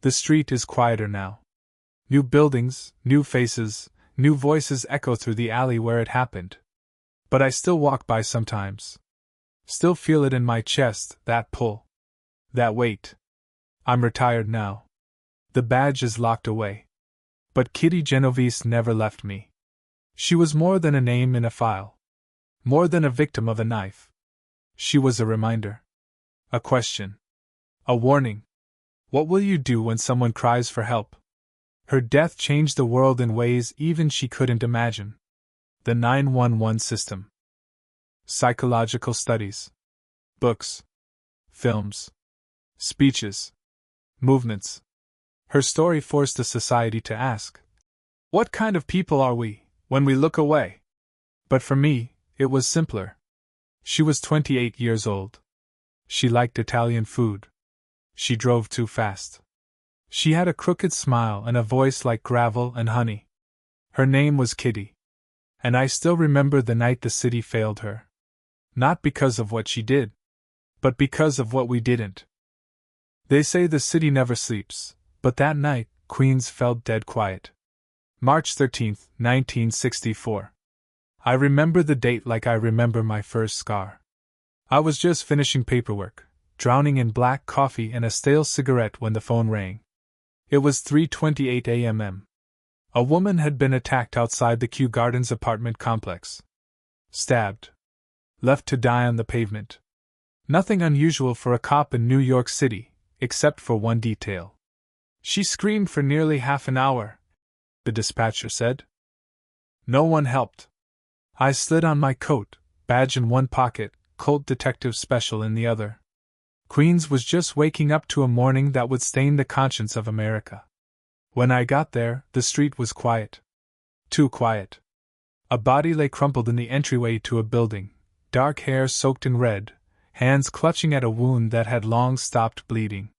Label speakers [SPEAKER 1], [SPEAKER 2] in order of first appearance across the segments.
[SPEAKER 1] The street is quieter now. New buildings, new faces, new voices echo through the alley where it happened. But I still walk by sometimes. Still feel it in my chest, that pull. That weight. I'm retired now. The badge is locked away. But Kitty Genovese never left me. She was more than a name in a file. More than a victim of a knife. She was a reminder. A question. A warning. What will you do when someone cries for help? Her death changed the world in ways even she couldn't imagine. The 911 system. Psychological studies. Books. Films. Speeches. Movements. Her story forced a society to ask, what kind of people are we, when we look away? But for me, it was simpler. She was 28 years old. She liked Italian food. She drove too fast. She had a crooked smile and a voice like gravel and honey. Her name was Kitty. And I still remember the night the city failed her. Not because of what she did, but because of what we didn't. They say the city never sleeps, but that night, Queens felt dead quiet. March 13, 1964. I remember the date like I remember my first scar. I was just finishing paperwork, drowning in black coffee and a stale cigarette when the phone rang. It was 3:28 a.m. A woman had been attacked outside the Kew Gardens apartment complex. Stabbed. Left to die on the pavement. Nothing unusual for a cop in New York City, except for one detail. She screamed for nearly half an hour, the dispatcher said. No one helped. I slid on my coat, badge in one pocket, Colt Detective Special in the other. Queens was just waking up to a morning that would stain the conscience of America. When I got there, the street was quiet. Too quiet. A body lay crumpled in the entryway to a building, dark hair soaked in red, hands clutching at a wound that had long stopped bleeding.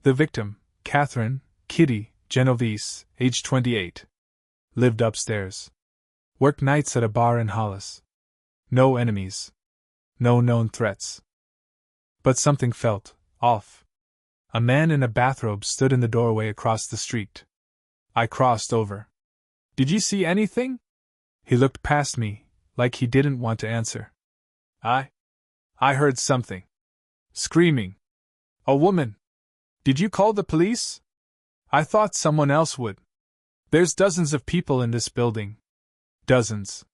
[SPEAKER 1] The victim, Catherine, Kitty Genovese, age 28. Lived upstairs. Worked nights at a bar in Hollis. No enemies. No known threats. But something felt off. A man in a bathrobe stood in the doorway across the street. I crossed over. Did you see anything? He looked past me, like he didn't want to answer. I heard something. Screaming. A woman. Did you call the police? I thought someone else would. There's dozens of people in this building. Dozens.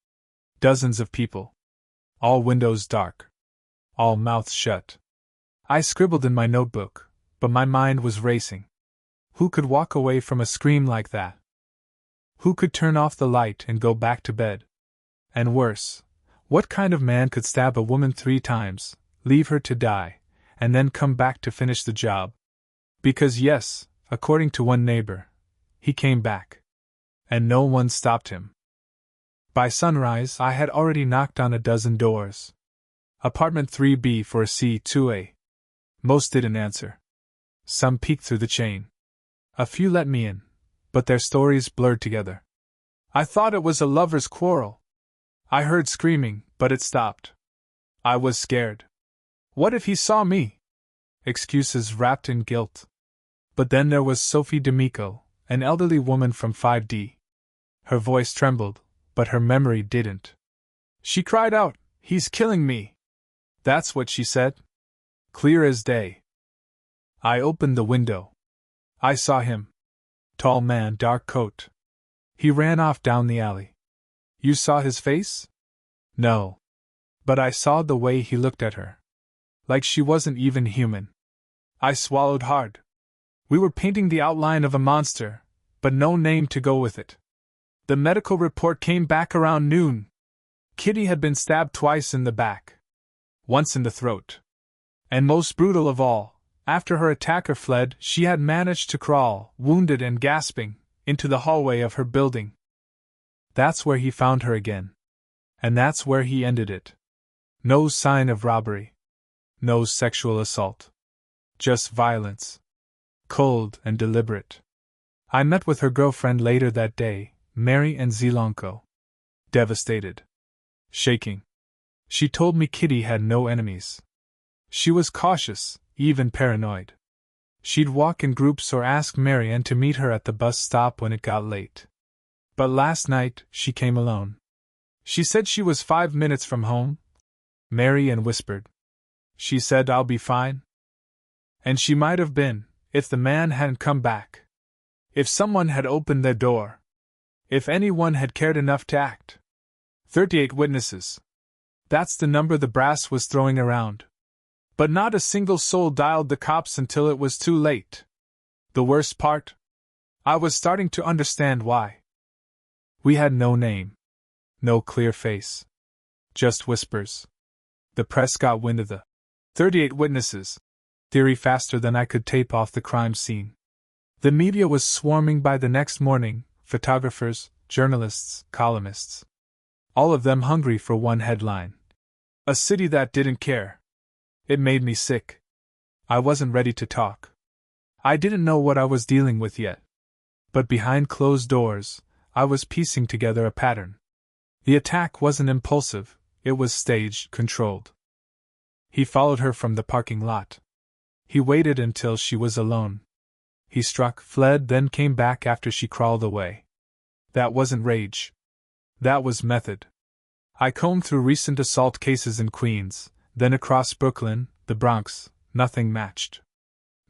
[SPEAKER 1] Dozens of people. All windows dark. All mouths shut. I scribbled in my notebook, but my mind was racing. Who could walk away from a scream like that? Who could turn off the light and go back to bed? And worse, what kind of man could stab a woman 3 times, leave her to die, and then come back to finish the job? Because yes, according to one neighbor, he came back. And no one stopped him. By sunrise, I had already knocked on a dozen doors. Apartment 3B for a C2A. Most didn't answer. Some peeked through the chain. A few let me in, but their stories blurred together. I thought it was a lover's quarrel. I heard screaming, but it stopped. I was scared. What if he saw me? Excuses wrapped in guilt. But then there was Sophie D'Amico, an elderly woman from 5D. Her voice trembled, but her memory didn't. She cried out, "He's killing me!" That's what she said. Clear as day. I opened the window. I saw him. Tall man, dark coat. He ran off down the alley. You saw his face? No. But I saw the way he looked at her. Like she wasn't even human. I swallowed hard. We were painting the outline of a monster, but no name to go with it. The medical report came back around noon. Kitty had been stabbed twice in the back. Once in the throat. And most brutal of all, after her attacker fled, she had managed to crawl, wounded and gasping, into the hallway of her building. That's where he found her again. And that's where he ended it. No sign of robbery. No sexual assault. Just violence. Cold and deliberate. I met with her girlfriend later that day, Mary and Zelonko. Devastated. Shaking. She told me Kitty had no enemies. She was cautious, even paranoid. She'd walk in groups or ask Marianne to meet her at the bus stop when it got late. But last night, she came alone. She said she was 5 minutes from home. Marianne whispered. She said I'll be fine. And she might have been, if the man hadn't come back. If someone had opened their door. If anyone had cared enough to act. 38 witnesses. That's the number the brass was throwing around. But not a single soul dialed the cops until it was too late. The worst part? I was starting to understand why. We had no name. No clear face. Just whispers. The press got wind of the 38 witnesses theory faster than I could tape off the crime scene. The media was swarming by the next morning, photographers, journalists, columnists. All of them hungry for one headline. A city that didn't care. It made me sick. I wasn't ready to talk. I didn't know what I was dealing with yet. But behind closed doors, I was piecing together a pattern. The attack wasn't impulsive, it was staged, controlled. He followed her from the parking lot. He waited until she was alone. He struck, fled, then came back after she crawled away. That wasn't rage. That was method. I combed through recent assault cases in Queens, then across Brooklyn, the Bronx. Nothing matched.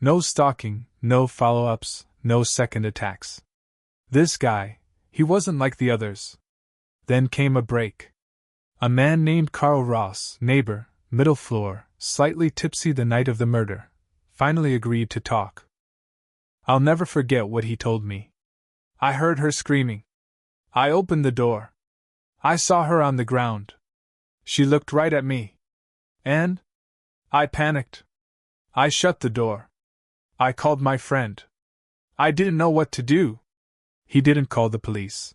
[SPEAKER 1] No stalking, no follow-ups, no second attacks. This guy, he wasn't like the others. Then came a break. A man named Carl Ross, neighbor, middle floor, slightly tipsy the night of the murder, finally agreed to talk. I'll never forget what he told me. I heard her screaming. I opened the door. I saw her on the ground. She looked right at me. And I panicked. I shut the door. I called my friend. I didn't know what to do. He didn't call the police.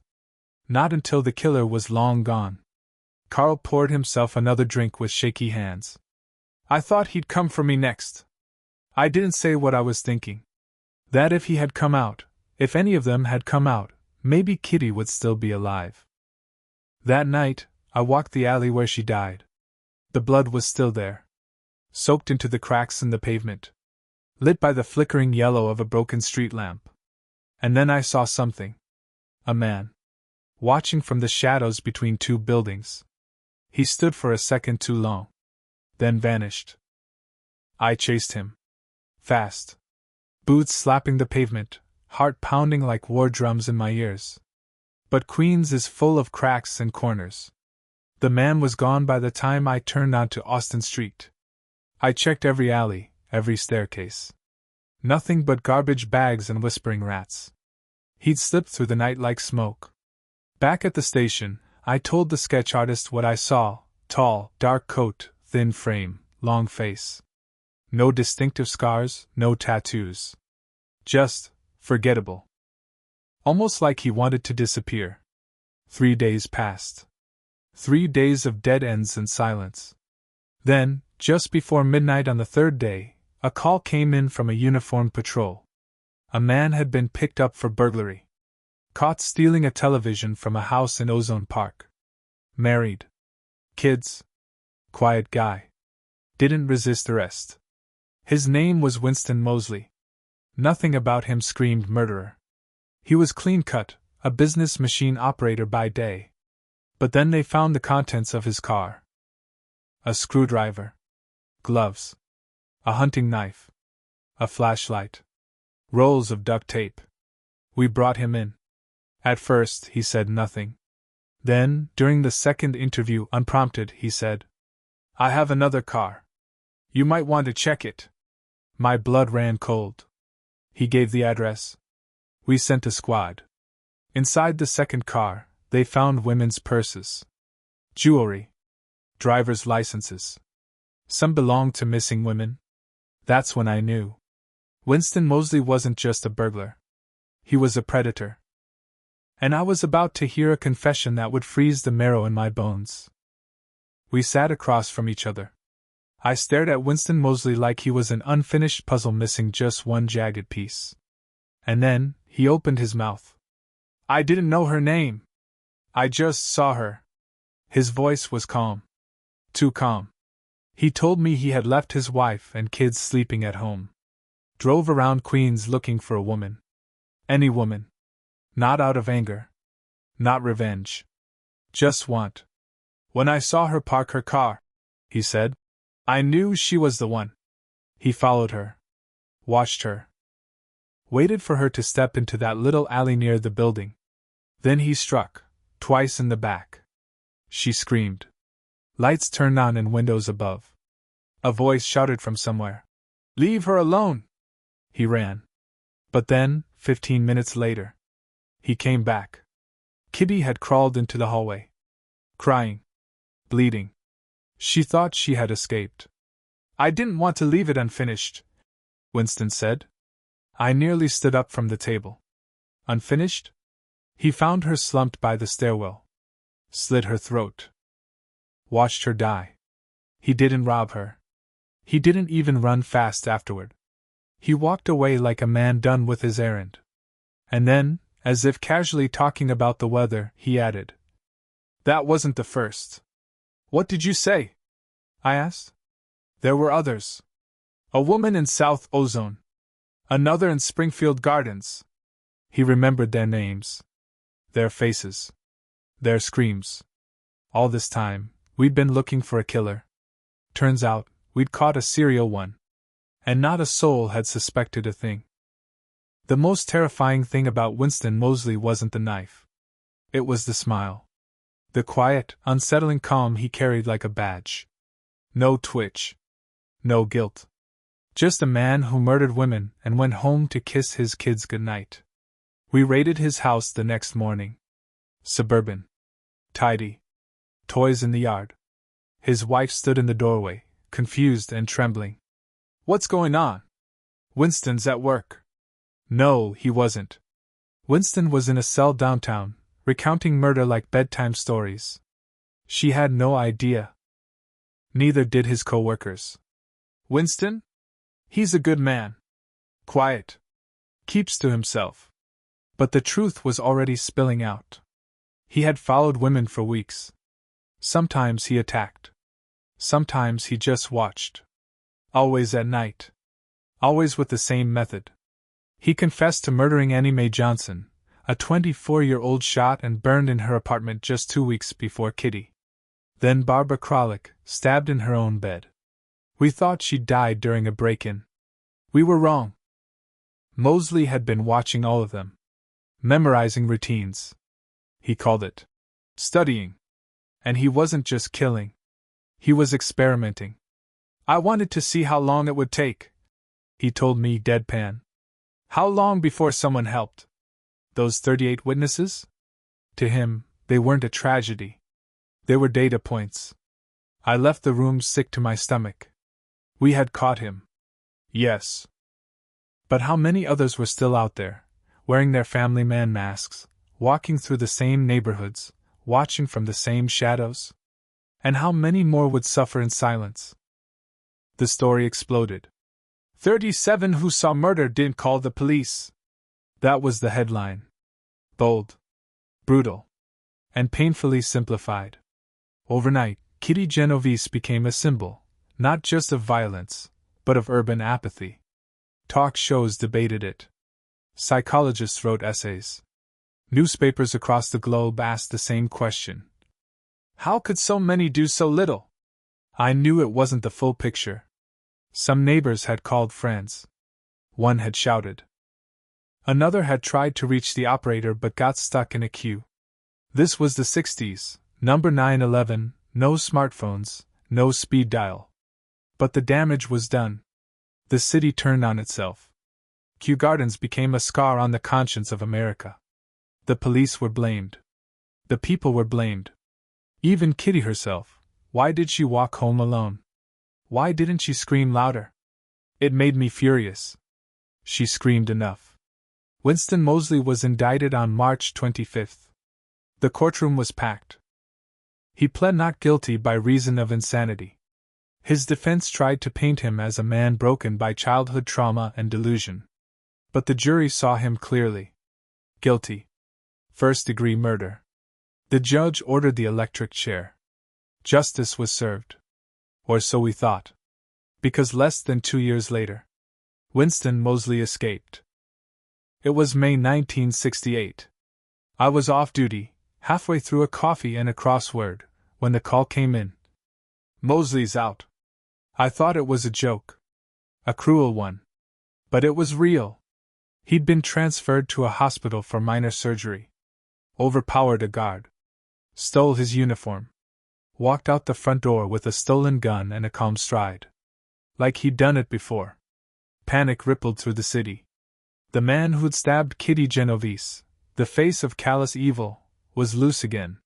[SPEAKER 1] Not until the killer was long gone. Carl poured himself another drink with shaky hands. I thought he'd come for me next. I didn't say what I was thinking. That if he had come out, if any of them had come out, maybe Kitty would still be alive. That night, I walked the alley where she died. The blood was still there, soaked into the cracks in the pavement, lit by the flickering yellow of a broken street lamp. And then I saw something. A man. Watching from the shadows between two buildings. He stood for a second too long. Then vanished. I chased him. Fast. Boots slapping the pavement, heart pounding like war drums in my ears. But Queens is full of cracks and corners. The man was gone by the time I turned onto Austin Street. I checked every alley, every staircase. Nothing but garbage bags and whispering rats. He'd slipped through the night like smoke. Back at the station, I told the sketch artist what I saw: tall, dark coat, thin frame, long face. No distinctive scars, no tattoos. Just forgettable. Almost like he wanted to disappear. 3 days passed. 3 days of dead ends and silence. Then, just before midnight on the third day, a call came in from a uniformed patrol. A man had been picked up for burglary. Caught stealing a television from a house in Ozone Park. Married. Kids. Quiet guy. Didn't resist arrest. His name was Winston Moseley. Nothing about him screamed murderer. He was clean-cut, a business machine operator by day. But then they found the contents of his car. A screwdriver. Gloves. A hunting knife. A flashlight. Rolls of duct tape. We brought him in. At first, he said nothing. Then, during the second interview, unprompted, he said, "I have another car. You might want to check it." My blood ran cold. He gave the address. We sent a squad. Inside the second car, they found women's purses. Jewelry. Driver's licenses. Some belonged to missing women. That's when I knew. Winston Moseley wasn't just a burglar. He was a predator. And I was about to hear a confession that would freeze the marrow in my bones. We sat across from each other. I stared at Winston Moseley like he was an unfinished puzzle missing just one jagged piece. And then, he opened his mouth. "I didn't know her name. I just saw her." His voice was calm. Too calm. He told me he had left his wife and kids sleeping at home. Drove around Queens looking for a woman. Any woman. Not out of anger. Not revenge. Just want. When I saw her park her car, he said, I knew she was the one. He followed her. Watched her. Waited for her to step into that little alley near the building. Then he struck, twice in the back. She screamed. Lights turned on in windows above. A voice shouted from somewhere. Leave her alone! He ran. But then, 15 minutes later, he came back. Kitty had crawled into the hallway. Crying. Bleeding. She thought she had escaped. I didn't want to leave it unfinished, Winston said. I nearly stood up from the table. Unfinished? He found her slumped by the stairwell. Slit her throat. Watched her die. He didn't rob her. He didn't even run fast afterward. He walked away like a man done with his errand. And then, as if casually talking about the weather, he added, That wasn't the first. What did you say? I asked. There were others. A woman in South Ozone. Another in Springfield Gardens. He remembered their names. Their faces. Their screams. All this time, we'd been looking for a killer. Turns out, we'd caught a serial one. And not a soul had suspected a thing. The most terrifying thing about Winston Moseley wasn't the knife. It was the smile. The quiet, unsettling calm he carried like a badge. No twitch. No guilt. Just a man who murdered women and went home to kiss his kids goodnight. We raided his house the next morning. Suburban. Tidy. Toys in the yard. His wife stood in the doorway, confused and trembling. What's going on? Winston's at work. No, he wasn't. Winston was in a cell downtown, recounting murder like bedtime stories. She had no idea. Neither did his co-workers. Winston? He's a good man. Quiet. Keeps to himself. But the truth was already spilling out. He had followed women for weeks. Sometimes he attacked. Sometimes he just watched. Always at night. Always with the same method. He confessed to murdering Annie Mae Johnson, a 24-year-old shot and burned in her apartment just 2 weeks before Kitty. Then Barbara Kralik, stabbed in her own bed. We thought she died during a break-in. We were wrong. Moseley had been watching all of them. Memorizing routines. He called it studying. And he wasn't just killing. He was experimenting. I wanted to see how long it would take. He told me deadpan. How long before someone helped? Those 38 witnesses? To him, they weren't a tragedy. They were data points. I left the room sick to my stomach. We had caught him. Yes. But how many others were still out there, wearing their family man masks, walking through the same neighborhoods, watching from the same shadows? And how many more would suffer in silence? The story exploded. 37 who saw murder didn't call the police. That was the headline. Bold. Brutal. And painfully simplified. Overnight, Kitty Genovese became a symbol, not just of violence, but of urban apathy. Talk shows debated it. Psychologists wrote essays. Newspapers across the globe asked the same question. How could so many do so little? I knew it wasn't the full picture. Some neighbors had called friends. One had shouted. Another had tried to reach the operator but got stuck in a queue. This was the 60s, number 911, no smartphones, no speed dial. But the damage was done. The city turned on itself. Kew Gardens became a scar on the conscience of America. The police were blamed. The people were blamed. Even Kitty herself. Why did she walk home alone? Why didn't she scream louder? It made me furious. She screamed enough. Winston Moseley was indicted on March 25th. The courtroom was packed. He pled not guilty by reason of insanity. His defense tried to paint him as a man broken by childhood trauma and delusion. But the jury saw him clearly. Guilty. First-degree murder. The judge ordered the electric chair. Justice was served. Or so we thought. Because less than 2 years later, Winston Moseley escaped. It was May 1968. I was off duty, halfway through a coffee and a crossword, when the call came in. Moseley's out. I thought it was a joke. A cruel one. But it was real. He'd been transferred to a hospital for minor surgery. Overpowered a guard. Stole his uniform. Walked out the front door with a stolen gun and a calm stride. Like he'd done it before. Panic rippled through the city. The man who'd stabbed Kitty Genovese, the face of callous evil, was loose again.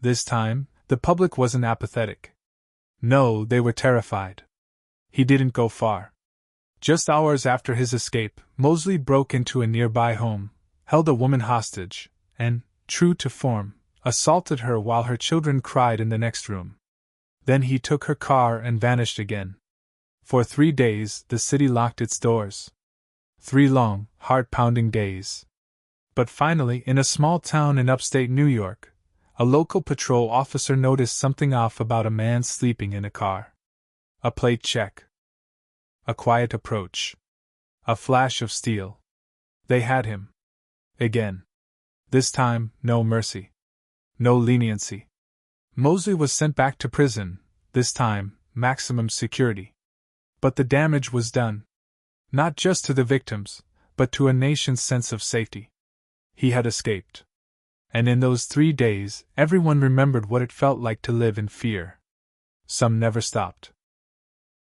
[SPEAKER 1] This time, the public wasn't apathetic. No, they were terrified. He didn't go far. Just hours after his escape, Moseley broke into a nearby home, held a woman hostage, and, true to form, assaulted her while her children cried in the next room. Then he took her car and vanished again. For 3 days, the city locked its doors. 3 long, heart-pounding days. But finally, in a small town in upstate New York, a local patrol officer noticed something off about a man sleeping in a car. A plate check. A quiet approach. A flash of steel. They had him. Again. This time, no mercy. No leniency. Moseley was sent back to prison, this time, maximum security. But the damage was done. Not just to the victims, but to a nation's sense of safety. He had escaped. And in those 3 days, everyone remembered what it felt like to live in fear. Some never stopped.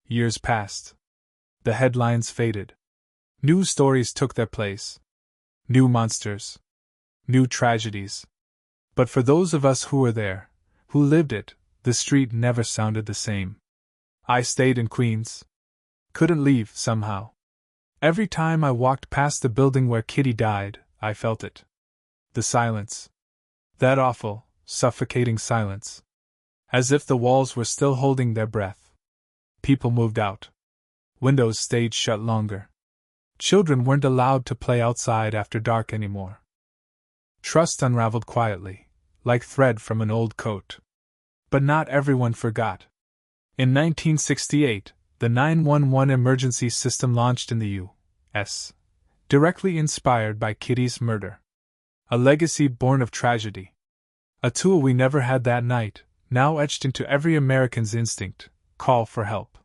[SPEAKER 1] Years passed. The headlines faded. New stories took their place. New monsters. New tragedies. But for those of us who were there, who lived it, the street never sounded the same. I stayed in Queens. Couldn't leave, somehow. Every time I walked past the building where Kitty died, I felt it. The silence. That awful, suffocating silence. As if the walls were still holding their breath. People moved out. Windows stayed shut longer. Children weren't allowed to play outside after dark anymore. Trust unraveled quietly, like thread from an old coat. But not everyone forgot. In 1968, the 911 emergency system launched in the U.S., directly inspired by Kitty's murder. A legacy born of tragedy. A tool we never had that night, now etched into every American's instinct: call for help.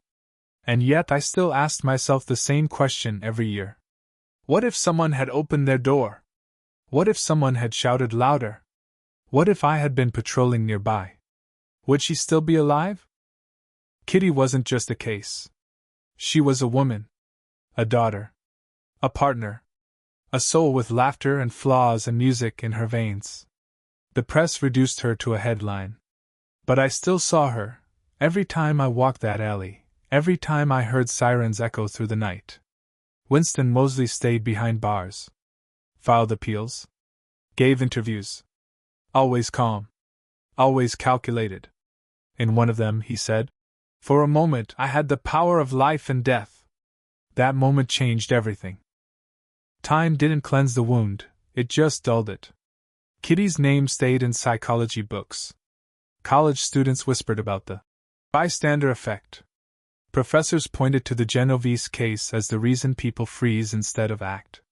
[SPEAKER 1] And yet I still asked myself the same question every year. What if someone had opened their door? What if someone had shouted louder? What if I had been patrolling nearby? Would she still be alive? Kitty wasn't just a case. She was a woman. A daughter. A partner. A soul with laughter and flaws and music in her veins. The press reduced her to a headline. But I still saw her, every time I walked that alley, every time I heard sirens echo through the night. Winston Moseley stayed behind bars. Filed appeals. Gave interviews. Always calm. Always calculated. In one of them, he said, "For a moment I had the power of life and death." That moment changed everything. Time didn't cleanse the wound, it just dulled it. Kitty's name stayed in psychology books. College students whispered about the bystander effect. Professors pointed to the Genovese case as the reason people freeze instead of act.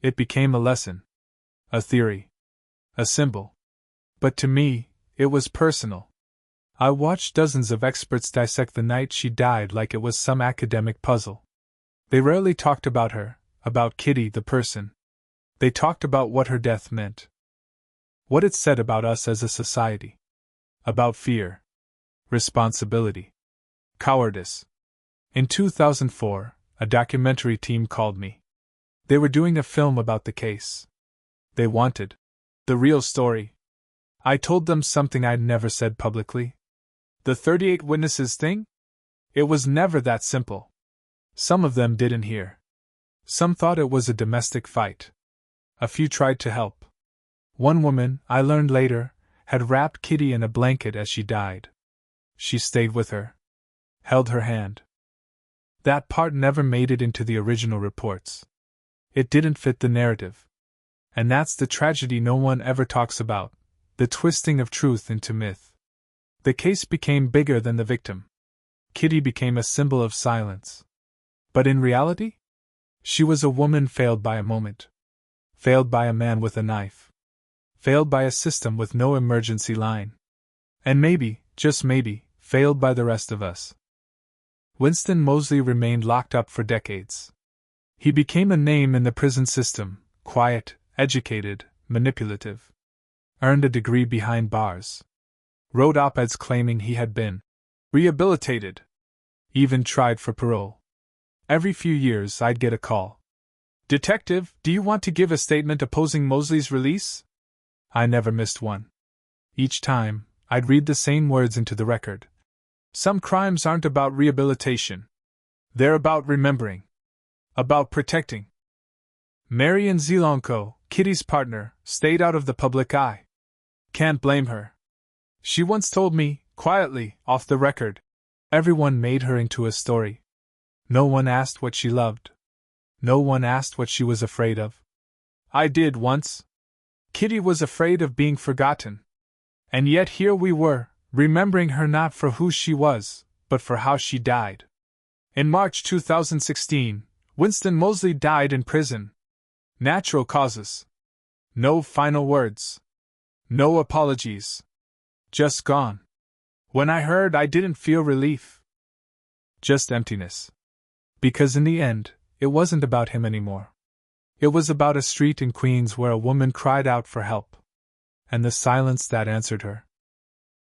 [SPEAKER 1] It became a lesson. A theory. A symbol. But to me, it was personal. I watched dozens of experts dissect the night she died like it was some academic puzzle. They rarely talked about her, about Kitty the person. They talked about what her death meant. What it said about us as a society. About fear. Responsibility. Cowardice. In 2004, a documentary team called me. They were doing a film about the case. They wanted the real story. I told them something I'd never said publicly. The 38 witnesses thing? It was never that simple. Some of them didn't hear. Some thought it was a domestic fight. A few tried to help. One woman, I learned later, had wrapped Kitty in a blanket as she died. She stayed with her. Held her hand. That part never made it into the original reports. It didn't fit the narrative. And that's the tragedy no one ever talks about, the twisting of truth into myth. The case became bigger than the victim. Kitty became a symbol of silence. But in reality? She was a woman failed by a moment. Failed by a man with a knife. Failed by a system with no emergency line. And maybe, just maybe, failed by the rest of us. Winston Moseley remained locked up for decades. He became a name in the prison system, quiet, educated, manipulative. Earned a degree behind bars. Wrote op-eds claiming he had been rehabilitated. Even tried for parole. Every few years I'd get a call. "Detective, do you want to give a statement opposing Moseley's release?" I never missed one. Each time, I'd read the same words into the record. Some crimes aren't about rehabilitation. They're about remembering. About protecting. Marian Zelonko, Kitty's partner, stayed out of the public eye. Can't blame her. She once told me, quietly, off the record, everyone made her into a story. No one asked what she loved. No one asked what she was afraid of. I did once. Kitty was afraid of being forgotten. And yet here we were, remembering her not for who she was, but for how she died. In March 2016, Winston Moseley died in prison. Natural causes. No final words. No apologies. Just gone. When I heard, I didn't feel relief. Just emptiness. Because in the end, it wasn't about him anymore. It was about a street in Queens where a woman cried out for help. And the silence that answered her.